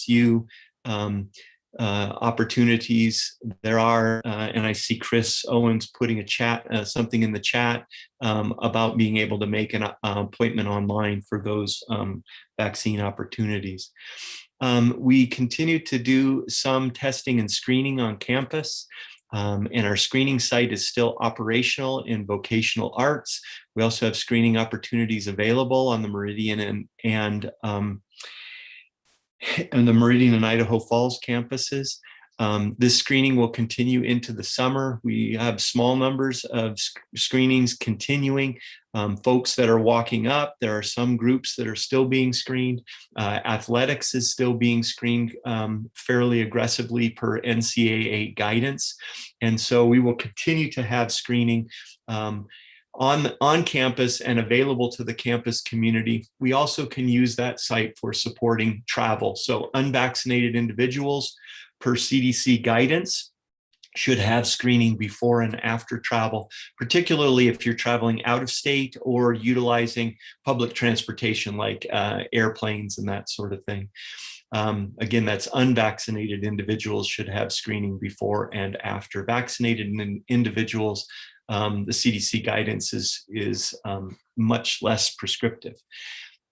ISU opportunities. There are, and I see Chris Owens putting a chat, something in the chat about being able to make an appointment online for those vaccine opportunities. We continue to do some testing and screening on campus. And our screening site is still operational in vocational arts. We also have screening opportunities available on the Meridian and the Meridian and Idaho Falls campuses. This screening will continue into the summer. We have small numbers of screenings continuing. Folks that are walking up, there are some groups that are still being screened. Athletics is still being screened fairly aggressively per NCAA guidance. And so we will continue to have screening on campus and available to the campus community. We also can use that site for supporting travel. So unvaccinated individuals, per CDC guidance, should have screening before and after travel, particularly if you're traveling out of state or utilizing public transportation like airplanes and that sort of thing. Again, that's unvaccinated individuals should have screening before and after. Vaccinated individuals, the CDC guidance is much less prescriptive.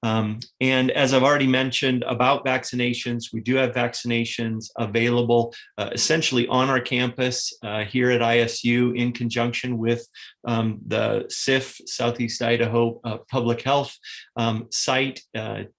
And as I've already mentioned about vaccinations, we do have vaccinations available essentially on our campus here at ISU in conjunction with the SIF, Southeast Idaho Public Health site.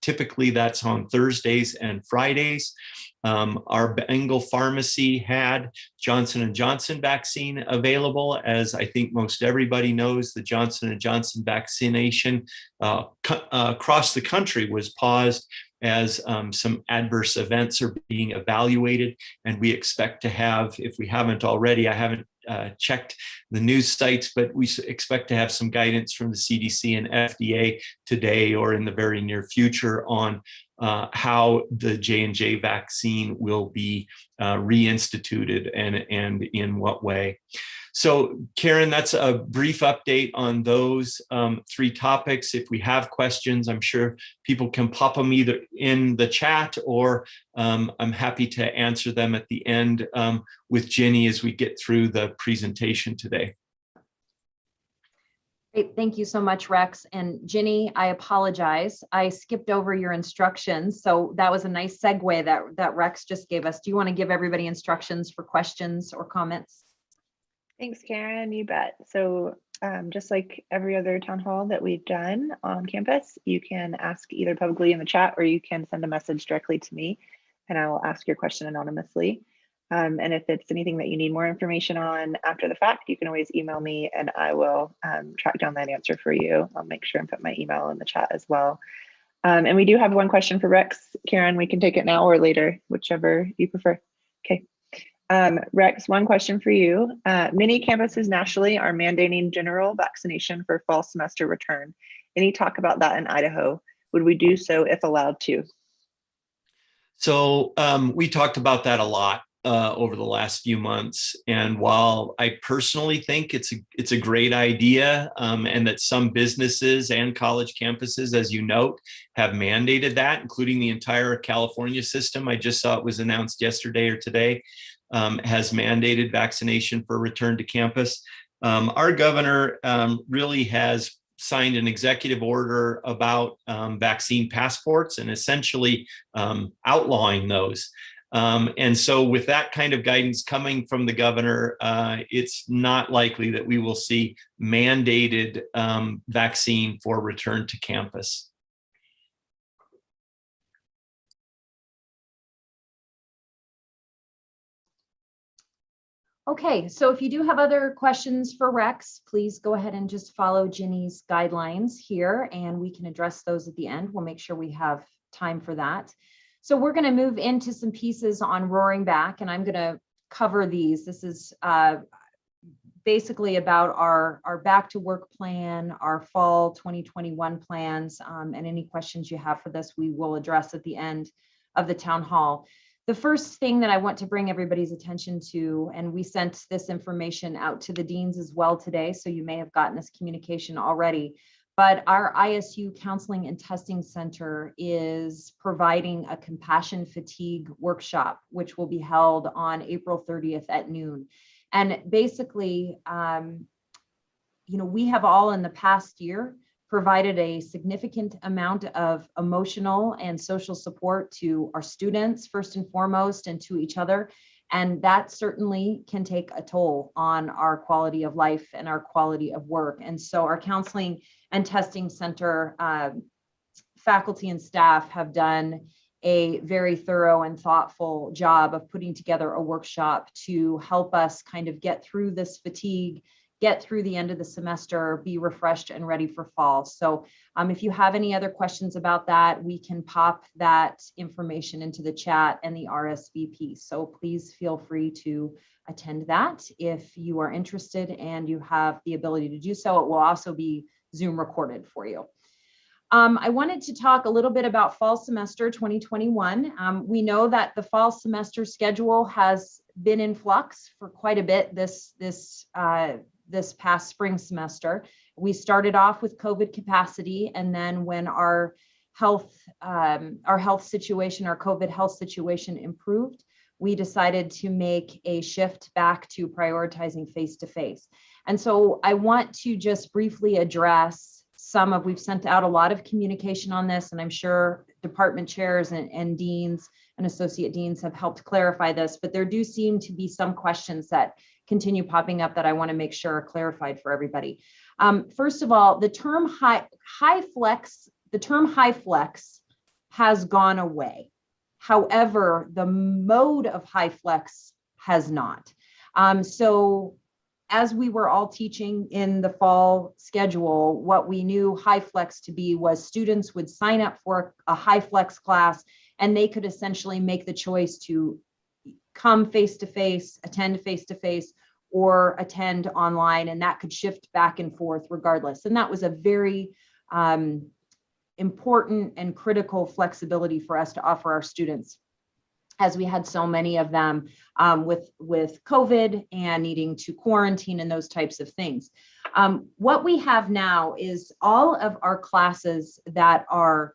Typically that's on Thursdays and Fridays. Our Bengal pharmacy had Johnson & Johnson vaccine available. As I think most everybody knows, the Johnson & Johnson vaccination across the country was paused as some adverse events are being evaluated. And we expect to have, if we haven't already, I haven't checked the news sites, but we expect to have some guidance from the CDC and FDA today or in the very near future on how the J&J vaccine will be reinstituted and in what way. So Karen, that's a brief update on those three topics. If we have questions, I'm sure people can pop them either in the chat or I'm happy to answer them at the end with Ginny as we get through the presentation today. Great, thank you so much, Rex. And Ginny, I apologize. I skipped over your instructions. So that was a nice segue that Rex just gave us. Do you want to give everybody instructions for questions or comments? Thanks, Karen, you bet. So just like every other town hall that we've done on campus, you can ask either publicly in the chat or you can send a message directly to me and I will ask your question anonymously. And if it's anything that you need more information on after the fact, you can always email me and I will track down that answer for you. I'll make sure and put my email in the chat as well. And we do have one question for Rex. Karen, we can take it now or later, whichever you prefer. Okay. Rex, one question for you. Many campuses nationally are mandating general vaccination for fall semester return. Any talk about that in Idaho? Would we do so if allowed to? So we talked about that a lot over the last few months. And while I personally think it's a great idea and that some businesses and college campuses, as you note, have mandated that, including the entire California system, I just saw it was announced yesterday or today, has mandated vaccination for return to campus. Our governor really has signed an executive order about vaccine passports and essentially outlawing those. And so with that kind of guidance coming from the governor, it's not likely that we will see mandated vaccine for return to campus. Okay, so if you do have other questions for Rex, please go ahead and just follow Ginny's guidelines here and we can address those at the end. We'll make sure we have time for that. So we're going to move into some pieces on Roaring Back and I'm going to cover these. This is basically about our back to work plan, our fall 2021 plans, and any questions you have for this, we will address at the end of the town hall. The first thing that I want to bring everybody's attention to, and we sent this information out to the deans as well today, so you may have gotten this communication already, but our ISU Counseling and Testing Center is providing a compassion fatigue workshop, which will be held on April 30th at noon. And basically, we have all in the past year provided a significant amount of emotional and social support to our students, first and foremost, and to each other. And that certainly can take a toll on our quality of life and our quality of work. And so our Counseling and Testing Center faculty and staff have done a very thorough and thoughtful job of putting together a workshop to help us kind of get through this fatigue, get through the end of the semester, be refreshed and ready for fall. So if you have any other questions about that, we can pop that information into the chat and the RSVP. So please feel free to attend that if you are interested and you have the ability to do so. It will also be Zoom recorded for you. I wanted to talk a little bit about fall semester 2021. We know that the fall semester schedule has been in flux for quite a bit this past spring semester. We started off with COVID capacity, and then when our COVID health situation improved, we decided to make a shift back to prioritizing face-to-face. And so I want to just briefly address we've sent out a lot of communication on this, and I'm sure department chairs and deans and associate deans have helped clarify this, but there do seem to be some questions that continue popping up that I want to make sure are clarified for everybody. First of all, the term high flex has gone away. However, the mode of high flex has not. So as we were all teaching in the fall schedule, what we knew high flex to be was students would sign up for a high flex class, and they could essentially make the choice to come face-to-face, attend face-to-face, or attend online, and that could shift back and forth regardless. And that was a very important and critical flexibility for us to offer our students, as we had so many of them with COVID and needing to quarantine and those types of things. What we have now is all of our classes that are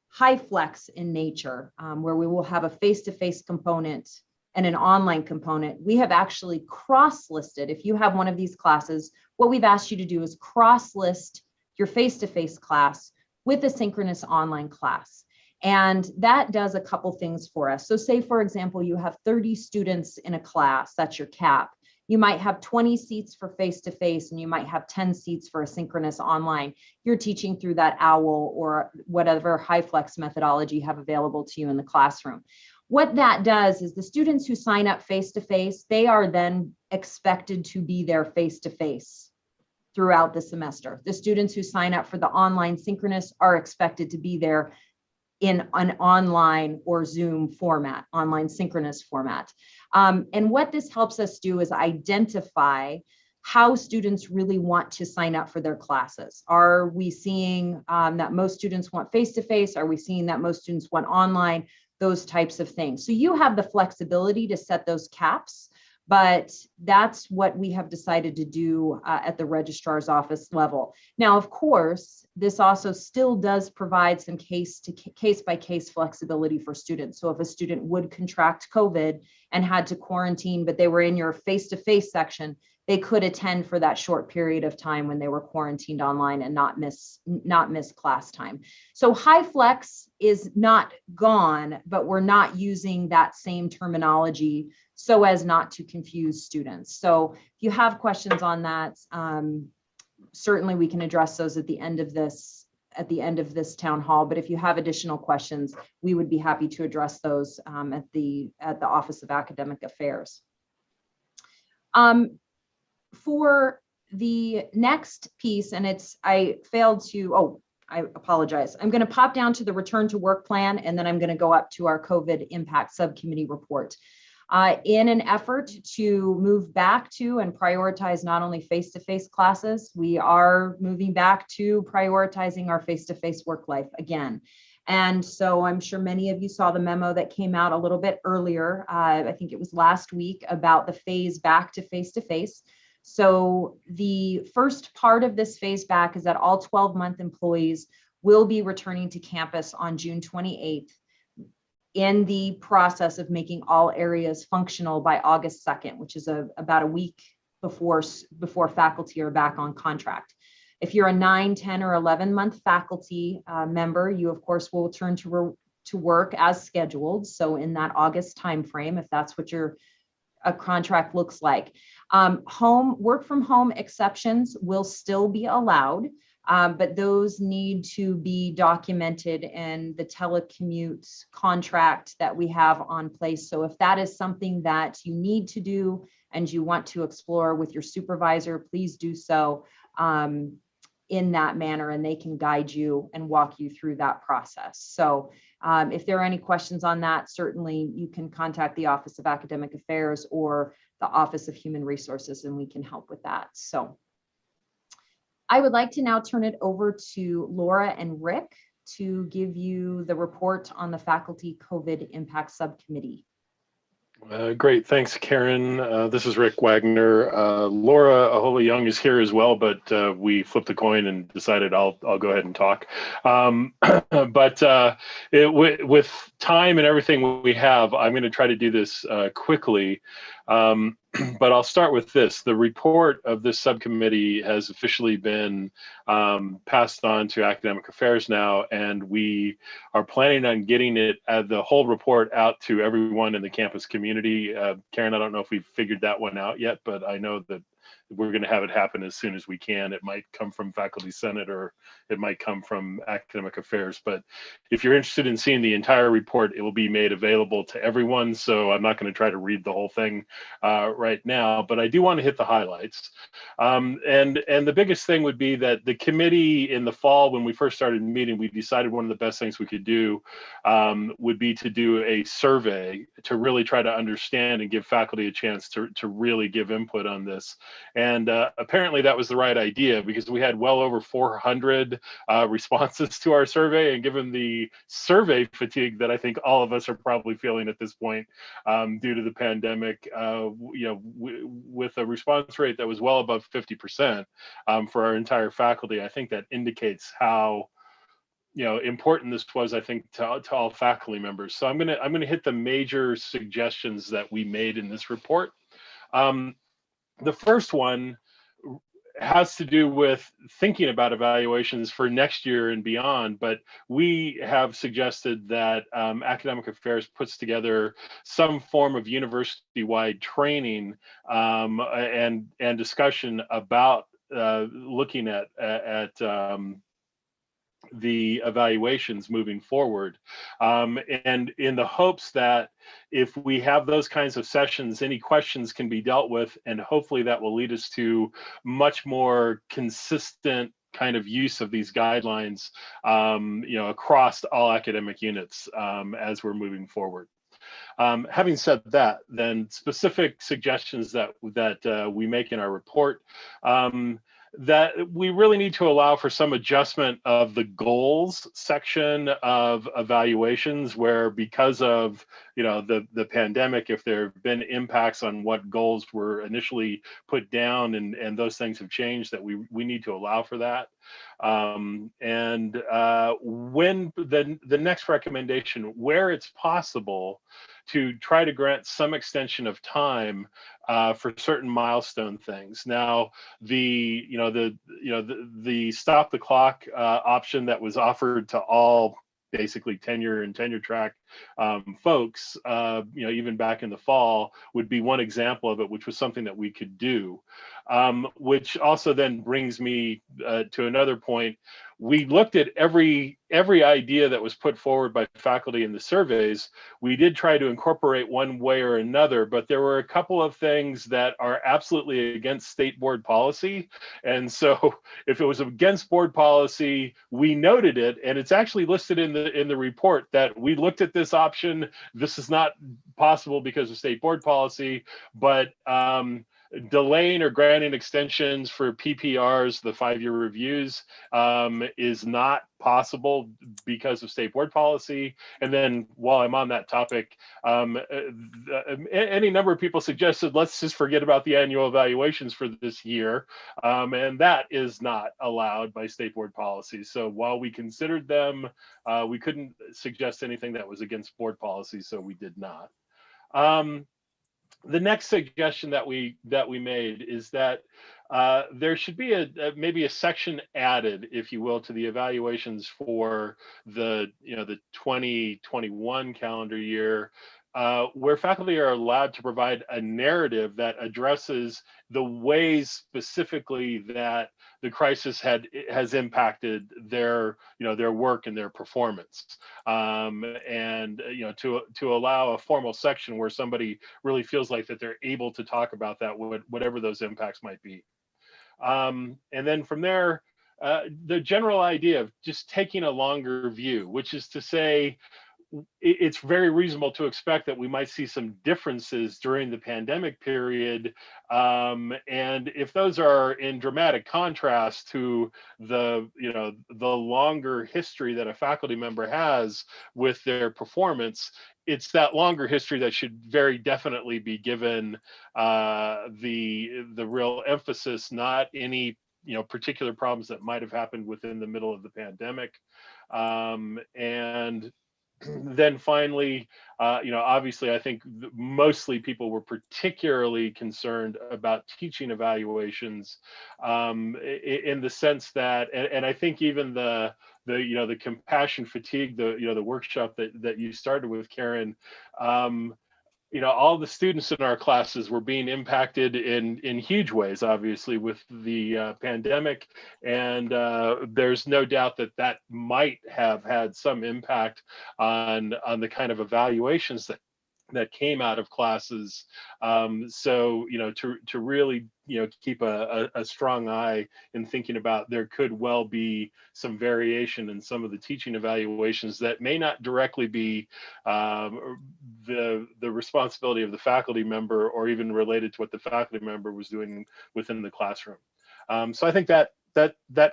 high flex in nature, where we will have a face-to-face component and an online component. We have actually cross-listed. If you have one of these classes, what we've asked you to do is cross-list your face-to-face class with a synchronous online class. And that does a couple things for us. So say, for example, you have 30 students in a class, that's your cap. You might have 20 seats for face-to-face, and you might have 10 seats for a synchronous online. You're teaching through that OWL or whatever high flex methodology you have available to you in the classroom. What that does is the students who sign up face-to-face, they are then expected to be there face-to-face throughout the semester. The students who sign up for the online synchronous are expected to be there in an online or Zoom format, online synchronous format. And what this helps us do is identify how students really want to sign up for their classes. Are we seeing that most students want face-to-face? Are we seeing that most students want online? Those types of things. So you have the flexibility to set those caps, but that's what we have decided to do at the registrar's office level. Now, of course, this also still does provide some case-by-case flexibility for students. So if a student would contract COVID and had to quarantine, but they were in your face-to-face section, they could attend for that short period of time when they were quarantined online and not miss class time. So high flex is not gone, but we're not using that same terminology so as not to confuse students. So if you have questions on that, certainly we can address those at the end of this town hall. But if you have additional questions, we would be happy to address those at the Office of Academic Affairs. For the next piece, and I apologize. I'm going to pop down to the return to work plan, and then I'm going to go up to our COVID impact subcommittee report. In an effort to move back to and prioritize not only face-to-face classes, we are moving back to prioritizing our face-to-face work life again. And so I'm sure many of you saw the memo that came out a little bit earlier. I think it was last week, about the phase back to face-to-face. So the first part of this phase back is that all 12-month employees will be returning to campus on June 28th in the process of making all areas functional by August 2nd, which is about a week before faculty are back on contract. If you're a 9, 10, or 11-month faculty member, you of course will return to work as scheduled. So in that August timeframe, if that's what your contract looks like. Work from home exceptions will still be allowed, but those need to be documented in the telecommute contract that we have on place. So if that is something that you need to do and you want to explore with your supervisor, please do so in that manner, and they can guide you and walk you through that process. So if there are any questions on that, certainly you can contact the Office of Academic Affairs or the Office of Human Resources, and we can help with that. So I would like to now turn it over to Laura and Rick to give you the report on the Faculty COVID Impact Subcommittee. Great, thanks, Karen. This is Rick Wagner. Laura Ahola Young is here as well, but we flipped a coin and decided I'll go ahead and talk. With time and everything we have, I'm going to try to do this quickly. But I'll start with this. The report of this subcommittee has officially been passed on to Academic Affairs now, and we are planning on getting it, the whole report, out to everyone in the campus community. Karen, I don't know if we've figured that one out yet, but I know that we're going to have it happen as soon as we can. It might come from Faculty Senate or it might come from Academic Affairs. But if you're interested in seeing the entire report, it will be made available to everyone. So I'm not going to try to read the whole thing right now, but I do want to hit the highlights. And the biggest thing would be that the committee in the fall, when we first started meeting, we decided one of the best things we could do would be to do a survey to really try to understand and give faculty a chance to really give input on this. And apparently that was the right idea, because we had well over 400 responses to our survey. And given the survey fatigue that I think all of us are probably feeling at this point due to the pandemic, with a response rate that was well above 50% for our entire faculty, I think that indicates how important this was, I think, to all faculty members. So I'm gonna hit the major suggestions that we made in this report. The first one has to do with thinking about evaluations for next year and beyond, but we have suggested that Academic Affairs puts together some form of university-wide training and discussion about looking at the evaluations moving forward, and in the hopes that if we have those kinds of sessions, any questions can be dealt with, and hopefully that will lead us to much more consistent kind of use of these guidelines, across all academic units as we're moving forward. Having said that, then specific suggestions that we make in our report, that we really need to allow for some adjustment of the goals section of evaluations, where because of the pandemic, if there have been impacts on what goals were initially put down and those things have changed, that we need to allow for that. When the next recommendation, where it's possible, to try to grant some extension of time for certain milestone things. Now, the stop the clock option that was offered to all basically tenure and tenure track folks, even back in the fall, would be one example of it, which was something that we could do. Which also then brings me to another point. We looked at every idea that was put forward by faculty in the surveys. We did try to incorporate one way or another, but there were a couple of things that are absolutely against state board policy. And so if it was against board policy, we noted it, and it's actually listed in the report that we looked at this option. This is not possible because of state board policy, but delaying or granting extensions for PPRs, the 5-year reviews, is not possible because of state board policy. And then while I'm on that topic, any number of people suggested, let's just forget about the annual evaluations for this year. And that is not allowed by state board policy. So while we considered them, we couldn't suggest anything that was against board policy, so we did not. The next suggestion that we made is that there should be maybe a section added, if you will, to the evaluations for the 2021 calendar year, where faculty are allowed to provide a narrative that addresses the ways specifically that the crisis has impacted their work and their performance, and to allow a formal section where somebody really feels like that they're able to talk about that, whatever those impacts might be. And then from there, the general idea of just taking a longer view, which is to say, it's very reasonable to expect that we might see some differences during the pandemic period. And if those are in dramatic contrast to the longer history that a faculty member has with their performance, it's that longer history that should very definitely be given the real emphasis, not any particular problems that might have happened within the middle of the pandemic. And then finally, obviously, I think mostly people were particularly concerned about teaching evaluations, in the sense that, and I think even the compassion fatigue, the workshop that you started with, Karen, all the students in our classes were being impacted in huge ways, obviously, with the pandemic. And there's no doubt that might have had some impact on the kind of evaluations that came out of classes. So, to really, keep a strong eye in thinking about, there could well be some variation in some of the teaching evaluations that may not directly be the responsibility of the faculty member, or even related to what the faculty member was doing within the classroom. So I think that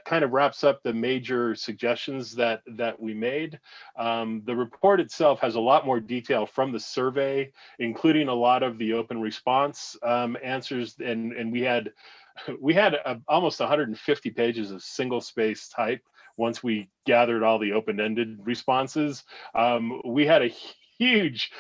kind of wraps up the major suggestions that we made. The report itself has a lot more detail from the survey, including a lot of the open response answers, and we had almost 150 pages of single space type. Once we gathered all the open-ended responses, we had a huge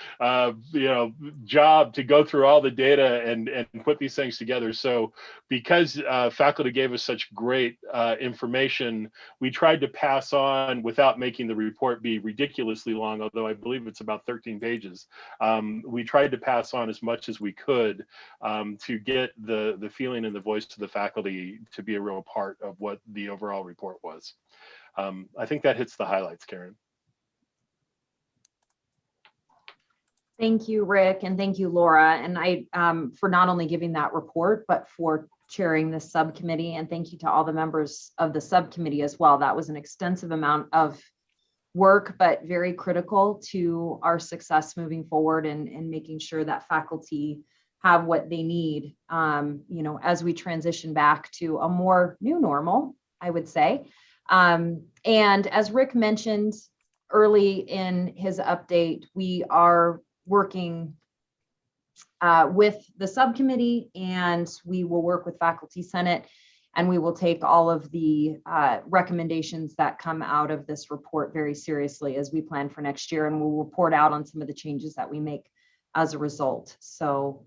job to go through all the data and put these things together. So because faculty gave us such great information, we tried to pass on, without making the report be ridiculously long, although I believe it's about 13 pages. We tried to pass on as much as we could to get the feeling and the voice to the faculty to be a real part of what the overall report was. I think that hits the highlights, Karen. Thank you, Rick, and thank you, Laura, and I for not only giving that report, but for chairing this subcommittee. And thank you to all the members of the subcommittee as well. That was an extensive amount of work, but very critical to our success moving forward, and making sure that faculty have what they need, as we transition back to a more new normal, I would say. And as Rick mentioned early in his update, we are working with the subcommittee, and we will work with Faculty Senate, and we will take all of the recommendations that come out of this report very seriously as we plan for next year, and we'll report out on some of the changes that we make as a result. So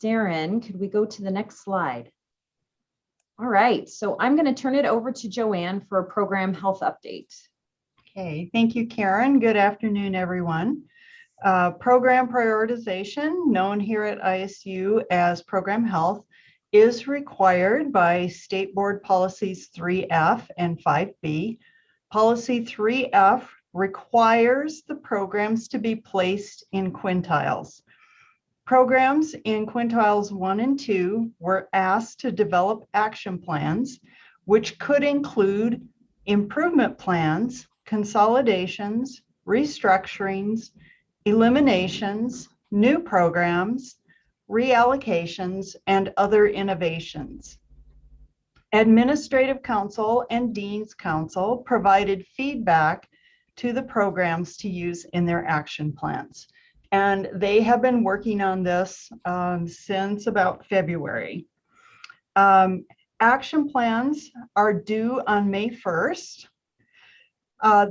Darren, could we go to the next slide? All right, so I'm going to turn it over to Joanne for a program health update. Okay, thank you, Karen. Good afternoon, everyone. Program prioritization, known here at ISU as program health, is required by State Board Policies 3F and 5B. Policy 3F requires the programs to be placed in quintiles. Programs in quintiles 1 and 2 were asked to develop action plans, which could include improvement plans, consolidations, restructurings, eliminations, new programs, reallocations, and other innovations. Administrative Council and Dean's Council provided feedback to the programs to use in their action plans. And they have been working on this since about February. Action plans are due on May 1st.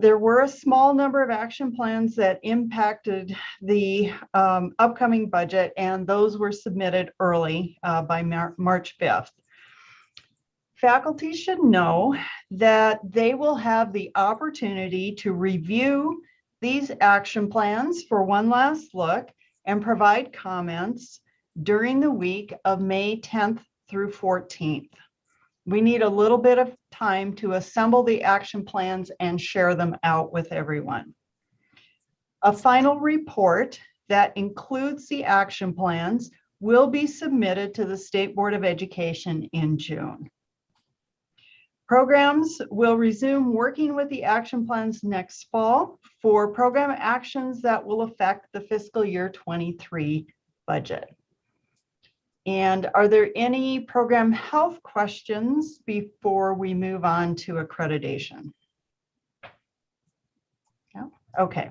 There were a small number of action plans that impacted the upcoming budget, and those were submitted early by March 5th. Faculty should know that they will have the opportunity to review these action plans for one last look and provide comments during the week of May 10th through 14th. We need a little bit of time to assemble the action plans and share them out with everyone. A final report that includes the action plans will be submitted to the State Board of Education in June. Programs will resume working with the action plans next fall for program actions that will affect the fiscal year 23 budget. And are there any program health questions before we move on to accreditation? No? Okay.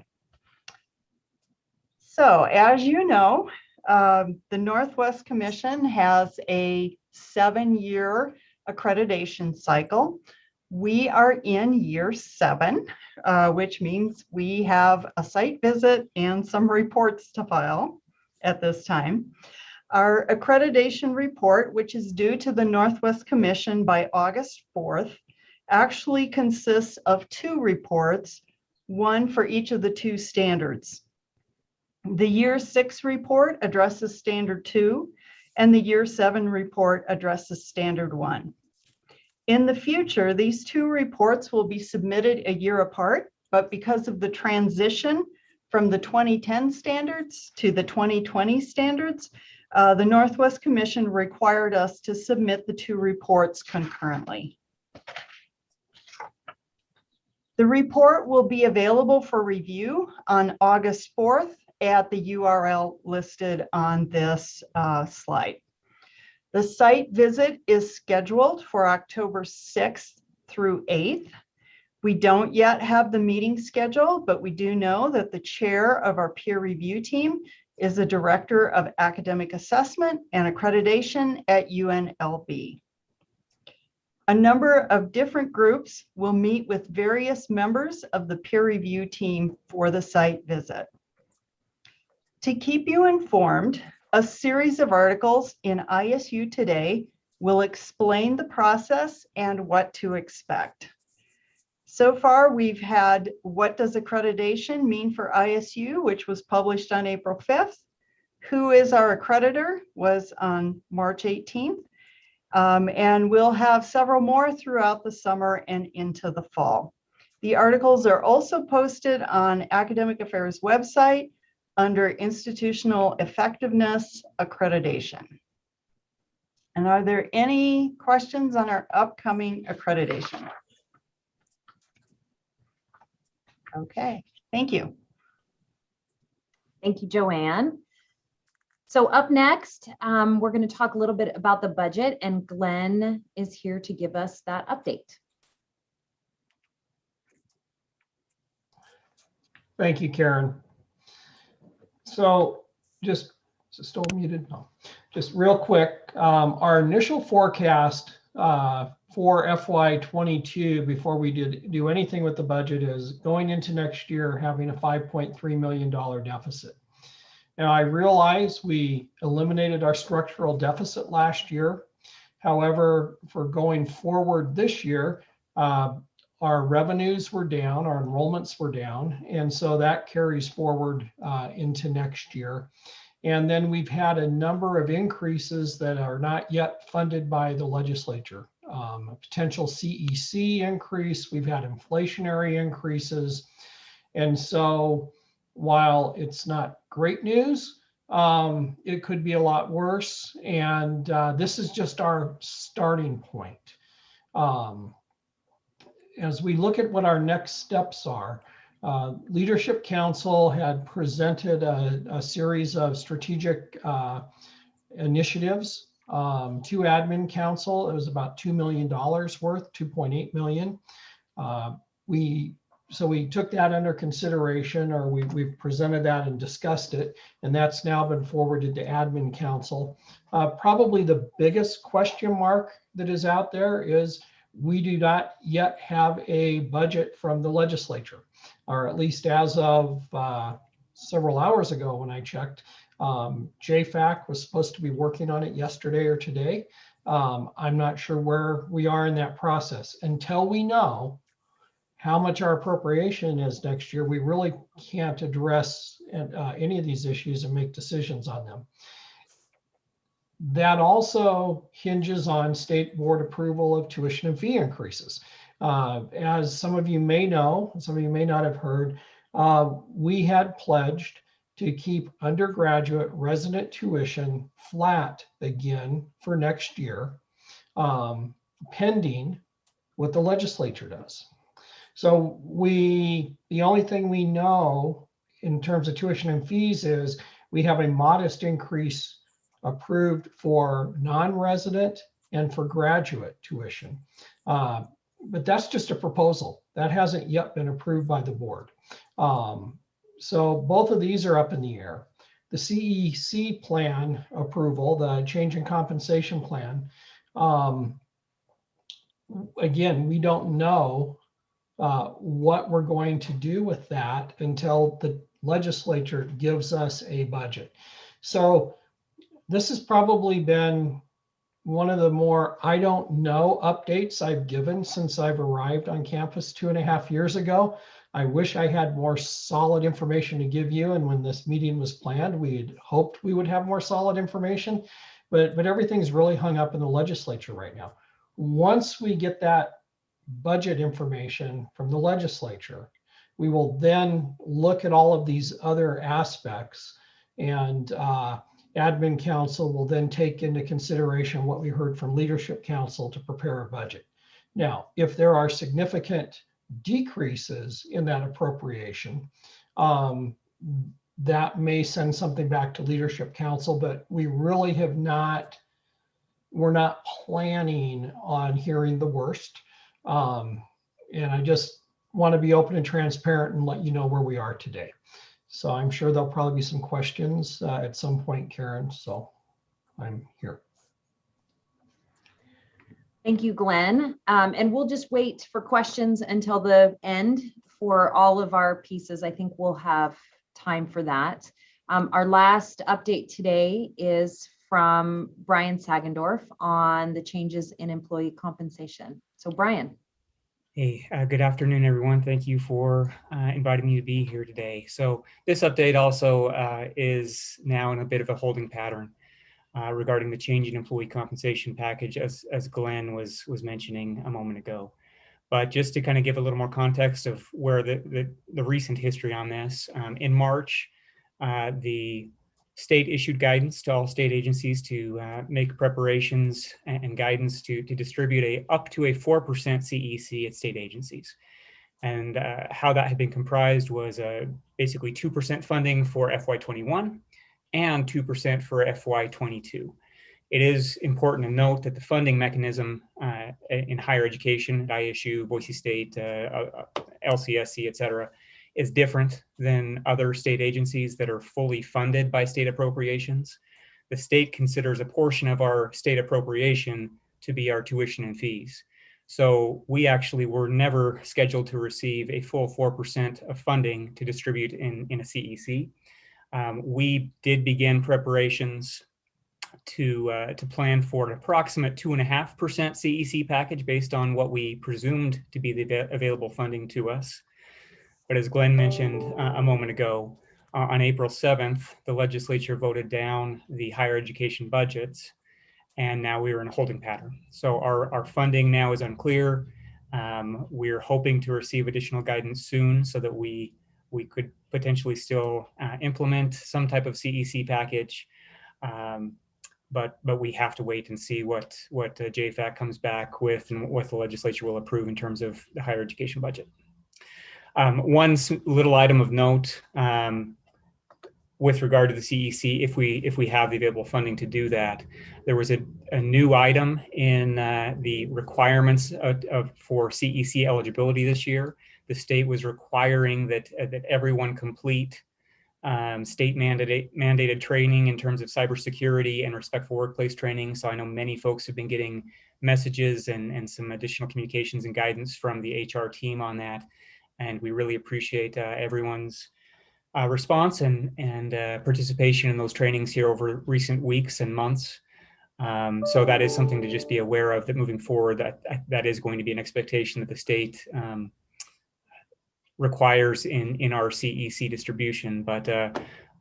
So as you know, the Northwest Commission has a 7-year accreditation cycle. We are in year 7, which means we have a site visit and some reports to file at this time. Our accreditation report, which is due to the Northwest Commission by August 4th, actually consists of 2 reports, one for each of the 2 standards. The year 6 report addresses standard 2, and the year 7 report addresses standard 1. In the future, these 2 reports will be submitted a year apart, but because of the transition from the 2010 standards to the 2020 standards, the Northwest Commission required us to submit the 2 reports concurrently. The report will be available for review on August 4th at the URL listed on this slide. The site visit is scheduled for October 6th through 8th. We don't yet have the meeting schedule, but we do know that the chair of our peer review team is the Director of Academic Assessment and Accreditation at UNLV. A number of different groups will meet with various members of the peer review team for the site visit. To keep you informed, a series of articles in ISU Today will explain the process and what to expect. So far, we've had What Does Accreditation Mean for ISU, which was published on April 5th. Who is our accreditor was on March 18th. And we'll have several more throughout the summer and into the fall. The articles are also posted on Academic Affairs website under Institutional Effectiveness Accreditation. And are there any questions on our upcoming accreditation? Okay, thank you. Thank you, Joanne. So up next, we're going to talk a little bit about the budget, and Glenn is here to give us that update. Thank you, Karen. So just still muted? No. Just real quick, our initial forecast for FY22 before we do anything with the budget is going into next year having a $5.3 million deficit. Now I realize we eliminated our structural deficit last year. However, for going forward this year, our revenues were down, our enrollments were down, and so that carries forward into next year. And then we've had a number of increases that are not yet funded by the legislature. A potential CEC increase, we've had inflationary increases. And so while it's not great news, it could be a lot worse. And this is just our starting point. As we look at what our next steps are, Leadership Council had presented a series of strategic initiatives to admin council. It was about $2 million worth, 2.8 million. So we took that under consideration, or we've presented that and discussed it, and that's now been forwarded to admin council. Probably the biggest question mark that is out there is we do not yet have a budget from the legislature, or at least as of several hours ago when I checked. JFAC was supposed to be working on it yesterday or today. I'm not sure where we are in that process. Until we know how much our appropriation is next year, we really can't address any of these issues and make decisions on them. That also hinges on state board approval of tuition and fee increases. As some of you may know, some of you may not have heard, we had pledged to keep undergraduate resident tuition flat again for next year, pending what the legislature does. So the only thing we know in terms of tuition and fees is we have a modest increase approved for non-resident and for graduate tuition. But that's just a proposal. That hasn't yet been approved by the board. So both of these are up in the air. The CEC plan approval, the change in compensation plan, again, we don't know what we're going to do with that until the legislature gives us a budget. So this has probably been one of the more I don't know updates I've given since I've arrived on campus 2.5 years ago. I wish I had more solid information to give you. And when this meeting was planned, we had hoped we would have more solid information, but everything's really hung up in the legislature right now. Once we get that budget information from the legislature, we will then look at all of these other aspects, and admin council will then take into consideration what we heard from leadership council to prepare a budget. Now, if there are significant decreases in that appropriation, that may send something back to leadership council, but we really have not, we're not planning on hearing the worst. And I just want to be open and transparent and let you know where we are today. So I'm sure there'll probably be some questions at some point, Karen. So I'm here. Thank you, Glenn. And we'll just wait for questions until the end for all of our pieces. I think we'll have time for that. Our last update today is from Brian Sagendorf on the changes in employee compensation. So Brian. Hey, good afternoon, everyone. Thank you for inviting me to be here today. So this update also is now in a bit of a holding pattern regarding the change in employee compensation package, as Glenn was mentioning a moment ago. But just to kind of give a little more context of where the recent history on this, in March, the state issued guidance to all state agencies to make preparations and guidance to distribute up to a 4% CEC at state agencies. And how that had been comprised was basically 2% funding for FY21 and 2% for FY22. It is important to note that the funding mechanism in higher education at ISU, Boise State, LCSC, et cetera, is different than other state agencies that are fully funded by state appropriations. The state considers a portion of our state appropriation to be our tuition and fees. So we actually were never scheduled to receive a full 4% of funding to distribute in a CEC. We did begin preparations to plan for an approximate 2.5% CEC package based on what we presumed to be the available funding to us. But as Glenn mentioned a moment ago, on April 7th, the legislature voted down the higher education budgets, and now we are in a holding pattern. So our funding now is unclear. We're hoping to receive additional guidance soon so that we could potentially still implement some type of CEC package. But we have to wait and see what JFAC comes back with and what the legislature will approve in terms of the higher education budget. One little item of note, with regard to the CEC, if we have the available funding to do that. There was a new item in the requirements for CEC eligibility this year. The state was requiring that everyone complete state mandated training in terms of cybersecurity and respectful workplace training. So I know many folks have been getting messages and some additional communications and guidance from the HR team on that. And we really appreciate everyone's response and participation in those trainings here over recent weeks and months. So that is something to just be aware of, that moving forward, that is going to be an expectation that the state requires in our CEC distribution. But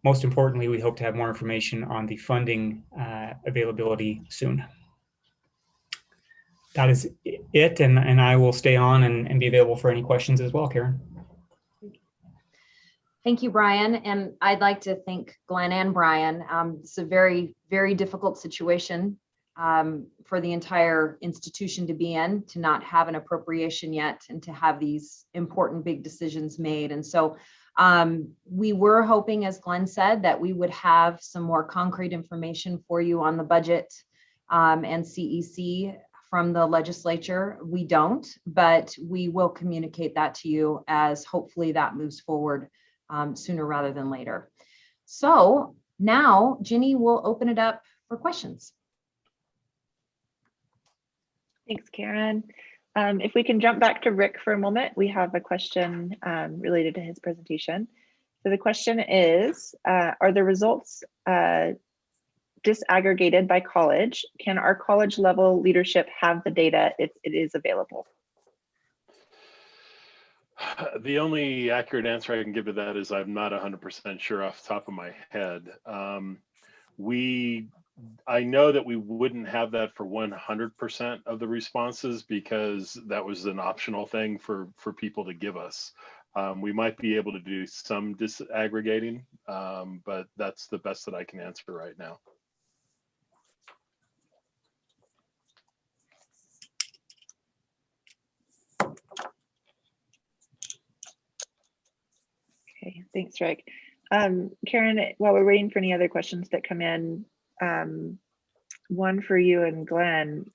most importantly, we hope to have more information on the funding availability soon. That is it, and I will stay on and be available for any questions as well, Karen. Thank you, Brian. And I'd like to thank Glenn and Brian. It's a very, very difficult situation for the entire institution to be in, to not have an appropriation yet and to have these important big decisions made. And so we were hoping, as Glenn said, that we would have some more concrete information for you on the budget and CEC from the legislature. We don't, but we will communicate that to you as hopefully that moves forward sooner rather than later. So now Ginny will open it up for questions. Thanks, Karen. If we can jump back to Rick for a moment, we have a question related to his presentation. So the question is, are the results disaggregated by college? Can our college level leadership have the data if it is available? The only accurate answer I can give to that is I'm not 100% sure off the top of my head. I know that we wouldn't have that for 100% of the responses because that was an optional thing for people to give us. We might be able to do some disaggregating, but that's the best that I can answer right now. Okay, thanks, Rick. Karen, while we're waiting for any other questions that come in, one for you and Glenn,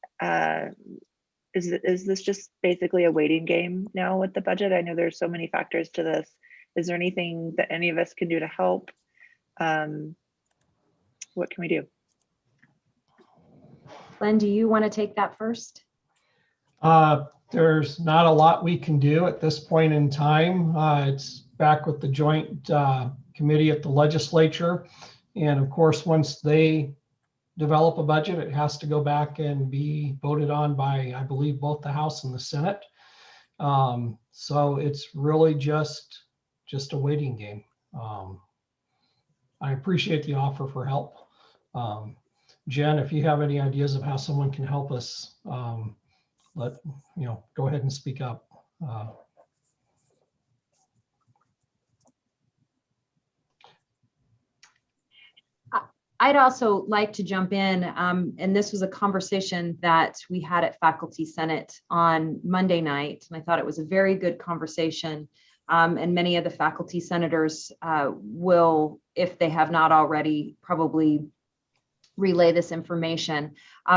is this just basically a waiting game now with the budget? I know there's so many factors to this. Is there anything that any of us can do to help? What can we do? Glenn, do you want to take that first? There's not a lot we can do at this point in time. It's back with the joint committee at the legislature. And of course, once they develop a budget, it has to go back and be voted on by, I believe, both the House and the Senate. So it's really just a waiting game. I appreciate the offer for help. Jen, if you have any ideas of how someone can help us, go ahead and speak up. I'd also like to jump in, and this was a conversation that we had at Faculty Senate on Monday night, and I thought it was a very good conversation, and many of the faculty senators will, if they have not already, probably relay this information.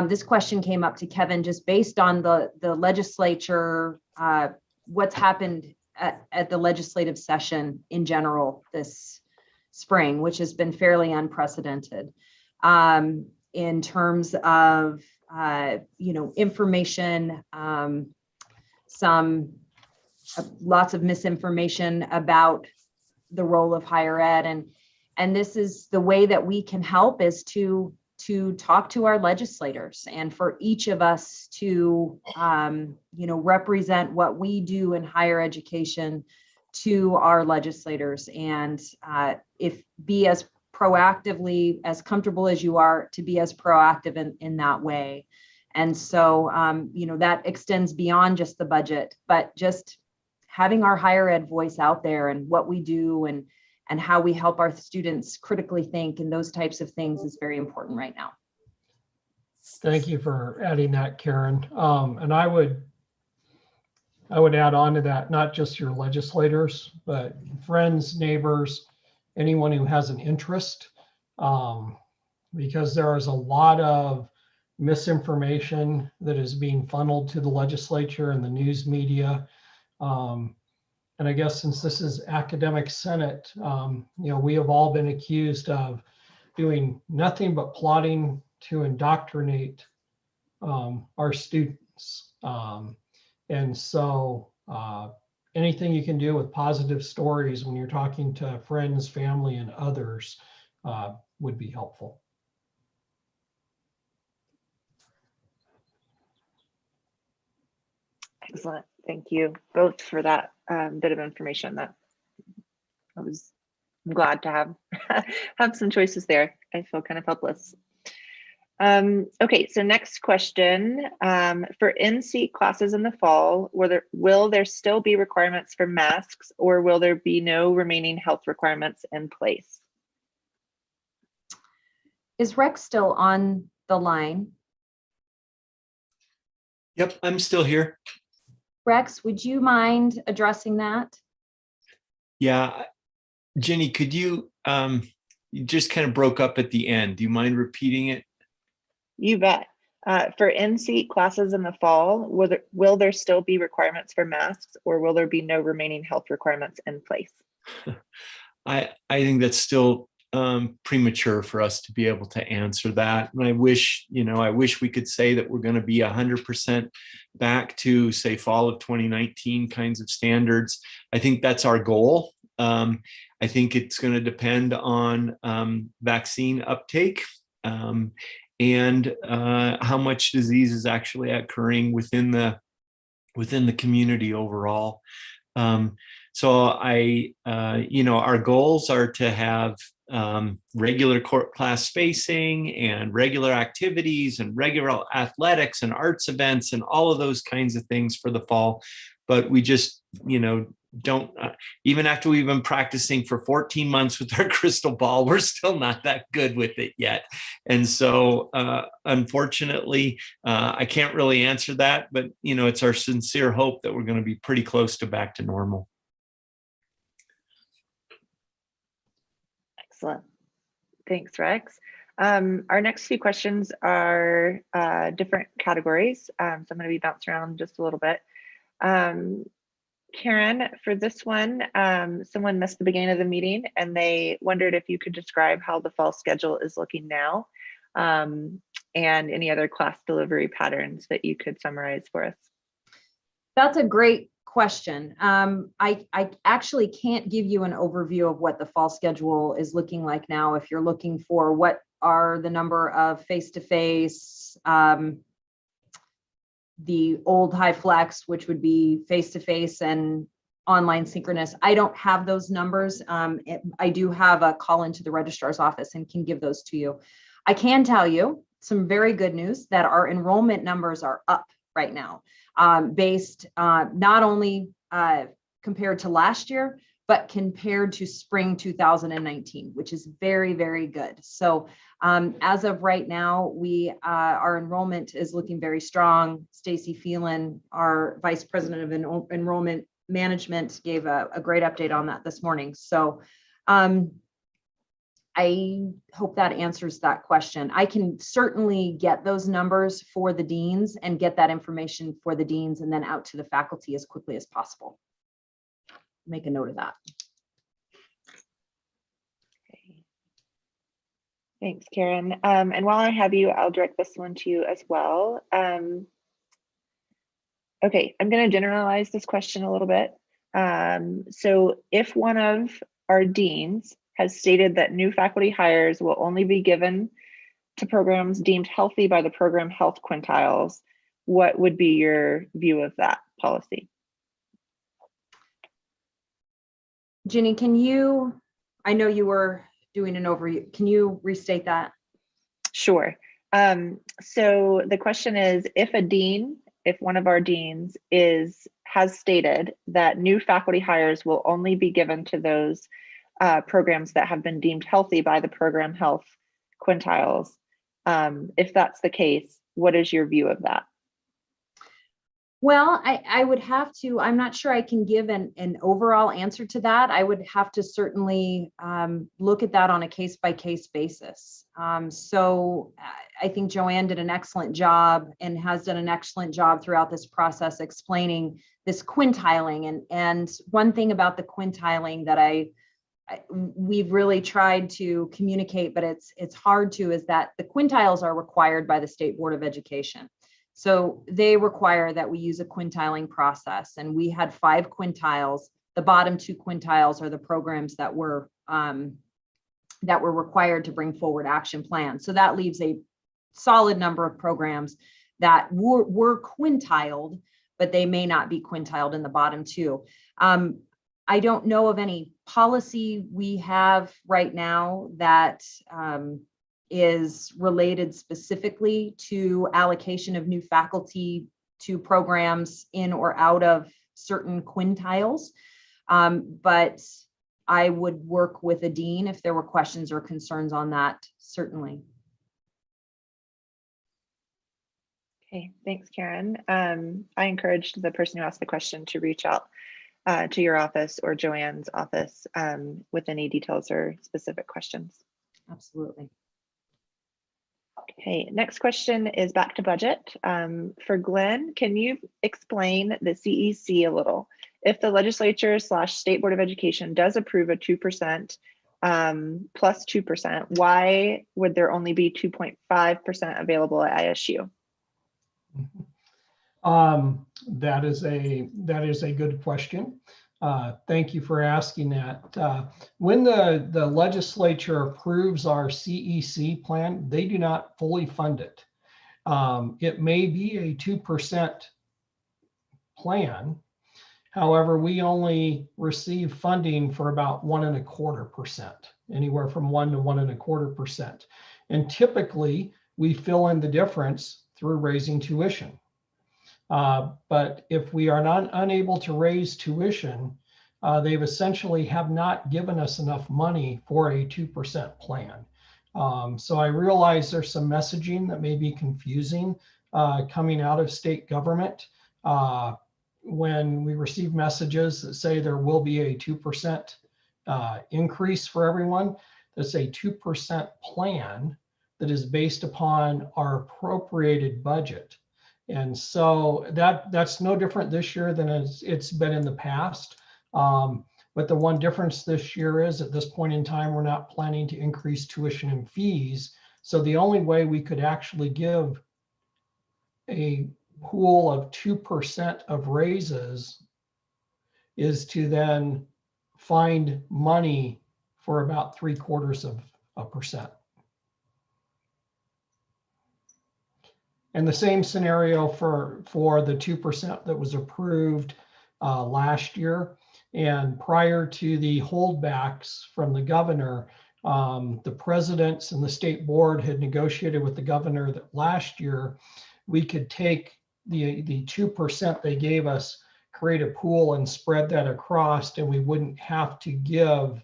This question came up to Kevin just based on the legislature, what's happened at the legislative session in general this spring, which has been fairly unprecedented in terms of information, lots of misinformation about the role of higher ed, and this is the way that we can help is to talk to our legislators and for each of us to represent what we do in higher education to our legislators, and be as proactively, as comfortable as you are, to be as proactive in that way. And so, that extends beyond just the budget, but just having our higher ed voice out there and what we do and how we help our students critically think and those types of things is very important right now. Thank you for adding that, Karen. And I would add on to that, not just your legislators, but friends, neighbors, anyone who has an interest, because there is a lot of misinformation that is being funneled to the legislature and the news media. And I guess since this is academic senate, we have all been accused of doing nothing but plotting to indoctrinate our students. And so anything you can do with positive stories when you're talking to friends, family, and others would be helpful. Excellent. Thank you both for that bit of information. That I'm glad to have have some choices there. I feel kind of helpless. Okay, so next question. For in-seat classes in the fall, will there still be requirements for masks, or will there be no remaining health requirements in place? Is Rex still on the line? Yep, I'm still here. Rex, would you mind addressing that? Yeah, Jenny, could you just kind of broke up at the end. Do you mind repeating it? You bet. For in-seat classes in the fall, will there still be requirements for masks, or will there be no remaining health requirements in place? I think that's still premature for us to be able to answer that. And I wish we could say that we're going to be 100% back to, say, fall of 2019 kinds of standards. I think that's our goal. I think it's going to depend on vaccine uptake and how much disease is actually occurring within the community overall. So our goals are to have regular class spacing and regular activities and regular athletics and arts events and all of those kinds of things for the fall. But we just, don't, even after we've been practicing for 14 months with our crystal ball, we're still not that good with it yet. And so, unfortunately, I can't really answer that, but, it's our sincere hope that we're going to be pretty close to back to normal. Excellent. Thanks, Rex. Our next few questions are different categories. So I'm going to be bouncing around just a little bit. Karen, for this one, someone missed the beginning of the meeting and they wondered if you could describe how the fall schedule is looking now and any other class delivery patterns that you could summarize for us. That's a great question. I actually can't give you an overview of what the fall schedule is looking like now. If you're looking for what are the number of face-to-face, the old high flex, which would be face-to-face and online synchronous. I don't have those numbers. I do have a call into the registrar's office and can give those to you. I can tell you some very good news that our enrollment numbers are up right now, based not only compared to last year, but compared to spring 2019, which is very, very good. So as of right now, our enrollment is looking very strong. Stacy Phelan, our Vice President of Enrollment Management, gave a great update on that this morning. So I hope that answers that question. I can certainly get those numbers for the deans and get that information for the deans and then out to the faculty as quickly as possible. Make a note of that. Okay. Thanks, Karen. And while I have you, I'll direct this one to you as well. Okay, I'm going to generalize this question a little bit. So if one of our deans has stated that new faculty hires will only be given to programs deemed healthy by the program health quintiles, what would be your view of that policy? Ginny, I know you were doing an overview. Can you restate that? Sure. So the question is, if one of our deans has stated that new faculty hires will only be given to those programs that have been deemed healthy by the program health quintiles, if that's the case, what is your view of that? Well, I would have to, I'm not sure I can give an overall answer to that. I would have to certainly look at that on a case-by-case basis. So I think Joanne did an excellent job and has done an excellent job throughout this process explaining this quintiling. And one thing about the quintiling that we've really tried to communicate, but it's hard to, is that the quintiles are required by the State Board of Education. So they require that we use a quintiling process, and we had 5 quintiles. The bottom 2 quintiles are the programs that were required to bring forward action plans. So that leaves a solid number of programs that were quintiled, but they may not be quintiled in the bottom 2. I don't know of any policy we have right now that is related specifically to allocation of new faculty to programs in or out of certain quintiles. But I would work with a dean if there were questions or concerns on that, certainly. Okay, thanks, Karen. I encouraged the person who asked the question to reach out to your office or Joanne's office with any details or specific questions. Absolutely. Okay, next question is back to budget. For Glenn, can you explain the CEC a little? If the legislature / State Board of Education does approve a 2% plus 2%, why would there only be 2.5% available at ISU? That is a good question. Thank you for asking that. When the legislature approves our CEC plan, they do not fully fund it. It may be a 2% plan. However, we only receive funding for about 1.25%, anywhere from 1 to 1.25%. And typically we fill in the difference through raising tuition. But if we are not unable to raise tuition, they've essentially have not given us enough money for a 2% plan. So I realize there's some messaging that may be confusing coming out of state government. When we receive messages that say there will be a 2% increase for everyone, that's a 2% plan that is based upon our appropriated budget. And so that's no different this year than it's been in the past. But the one difference this year is at this point in time, we're not planning to increase tuition and fees. So the only way we could actually give a pool of 2% of raises is to then find money for about 0.75%. And the same scenario for the 2% that was approved last year. And prior to the holdbacks from the governor, the presidents and the state board had negotiated with the governor that last year we could take the 2% they gave us, create a pool and spread that across, and we wouldn't have to give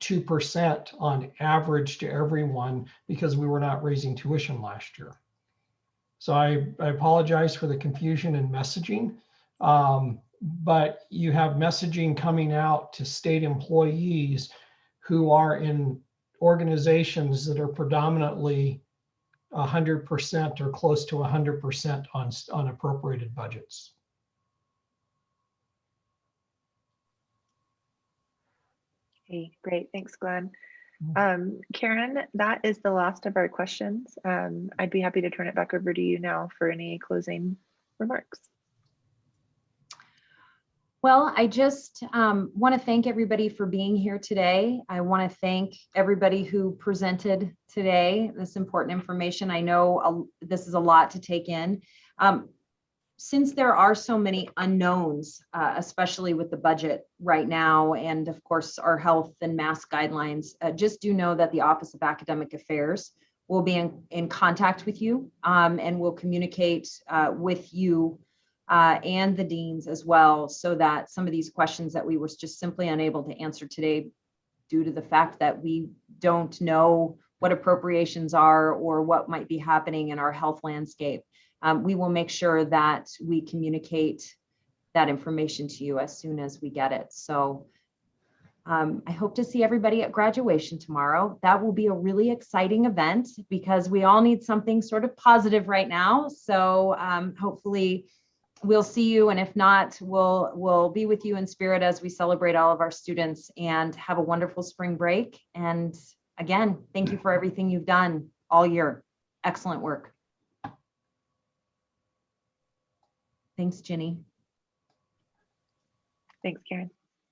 2% on average to everyone because we were not raising tuition last year. So I apologize for the confusion in messaging, but you have messaging coming out to state employees who are in organizations that are predominantly 100% or close to 100% on appropriated budgets. Okay, great. Thanks, Glenn. Karen, that is the last of our questions. I'd be happy to turn it back over to you now for any closing remarks. Well, I just want to thank everybody for being here today. I want to thank everybody who presented today this important information. I know this is a lot to take in. Since there are so many unknowns, especially with the budget right now, and of course our health and mask guidelines, just do know that the Office of Academic Affairs will be in contact with you and will communicate with you and the deans as well, so that some of these questions that we were just simply unable to answer today due to the fact that we don't know what appropriations are or what might be happening in our health landscape, we will make sure that we communicate that information to you as soon as we get it. So I hope to see everybody at graduation tomorrow. That will be a really exciting event because we all need something sort of positive right now. So hopefully we'll see you. And if not, we'll be with you in spirit as we celebrate all of our students, and have a wonderful spring break. And again, thank you for everything you've done all year. Excellent work. Thanks, Ginny. Thanks, Karen.